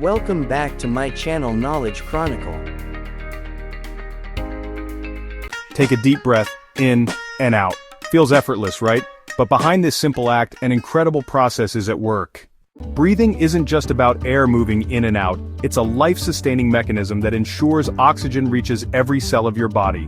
Welcome back to my channel Knowledge Chronicle. Take a deep breath, in and out. Feels effortless, right? But behind this simple act, an incredible process is at work. Breathing isn't just about air moving in and out, it's a life-sustaining mechanism that ensures oxygen reaches every cell of your body.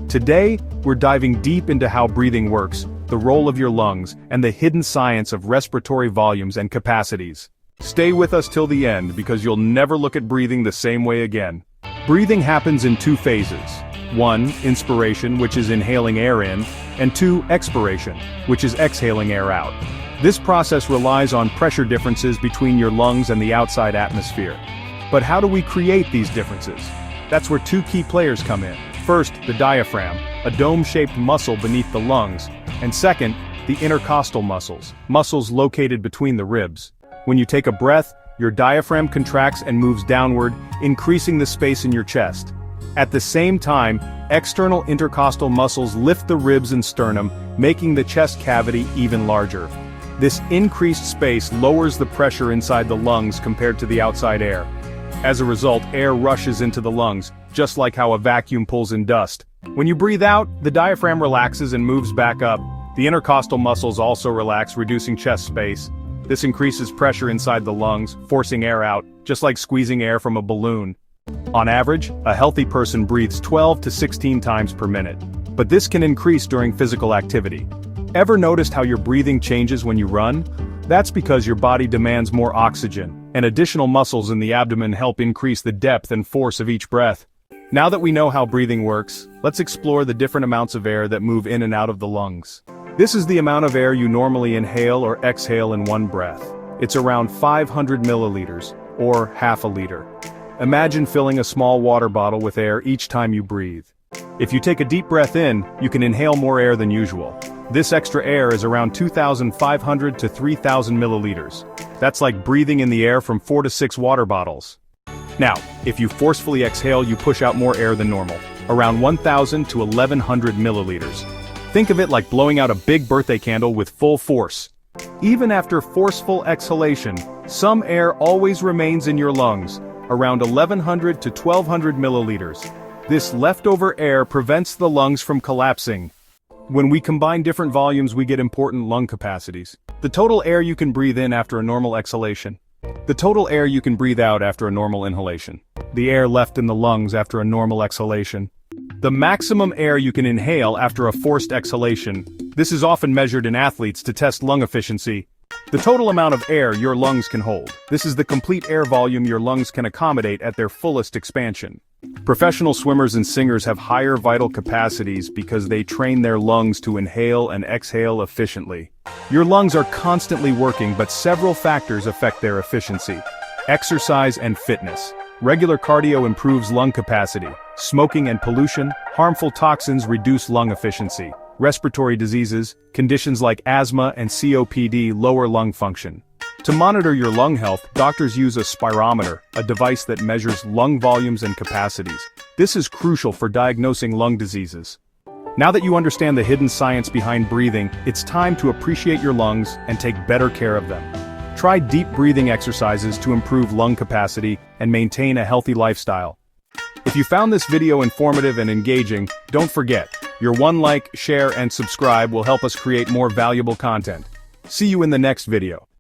Today, we're diving deep into how breathing works, the role of your lungs, and the hidden science of respiratory volumes and capacities. Stay with us till the end because you'll never look at breathing the same way again. Breathing happens in two phases. 1. Inspiration, which is inhaling air in, and 2. Expiration, which is exhaling air out. This process relies on pressure differences between your lungs and the outside atmosphere. But how do we create these differences? That's where two key players come in. First, the diaphragm, a dome-shaped muscle beneath the lungs, and second, the intercostal muscles located between the ribs. When you take a breath, your diaphragm contracts and moves downward, increasing the space in your chest. At the same time, external intercostal muscles lift the ribs and sternum, making the chest cavity even larger. This increased space lowers the pressure inside the lungs compared to the outside air. As a result, air rushes into the lungs, just like how a vacuum pulls in dust. When you breathe out, the diaphragm relaxes and moves back up. The intercostal muscles also relax, reducing chest space. This increases pressure inside the lungs, forcing air out, just like squeezing air from a balloon. On average, a healthy person breathes 12 to 16 times per minute. But this can increase during physical activity. Ever noticed how your breathing changes when you run? That's because your body demands more oxygen, and additional muscles in the abdomen help increase the depth and force of each breath. Now that we know how breathing works, let's explore the different amounts of air that move in and out of the lungs. This is the amount of air you normally inhale or exhale in one breath. It's around 500 milliliters, or half a liter. Imagine filling a small water bottle with air each time you breathe. If you take a deep breath in, you can inhale more air than usual. This extra air is around 2,500 to 3,000 milliliters. That's like breathing in the air from 4 to 6 water bottles. Now, if you forcefully exhale, you push out more air than normal, around 1,000 to 1,100 milliliters. Think of it like blowing out a big birthday candle with full force. Even after forceful exhalation, some air always remains in your lungs, around 1,100 to 1,200 milliliters. This leftover air prevents the lungs from collapsing. When we combine different volumes, we get important lung capacities. The total air you can breathe in after a normal exhalation. The total air you can breathe out after a normal inhalation. The air left in the lungs after a normal exhalation. The maximum air you can inhale after a forced exhalation. This is often measured in athletes to test lung efficiency. The total amount of air your lungs can hold. This is the complete air volume your lungs can accommodate at their fullest expansion. Professional swimmers and singers have higher vital capacities because they train their lungs to inhale and exhale efficiently. Your lungs are constantly working, but several factors affect their efficiency. Exercise and fitness. Regular cardio improves lung capacity. Smoking and pollution, harmful toxins reduce lung efficiency. Respiratory diseases, conditions like asthma and COPD lower lung function. To monitor your lung health, doctors use a spirometer, a device that measures lung volumes and capacities. This is crucial for diagnosing lung diseases. Now that you understand the hidden science behind breathing, it's time to appreciate your lungs and take better care of them. Try deep breathing exercises to improve lung capacity and maintain a healthy lifestyle. If you found this video informative and engaging, don't forget, your one like, share, and subscribe will help us create more valuable content. See you in the next video.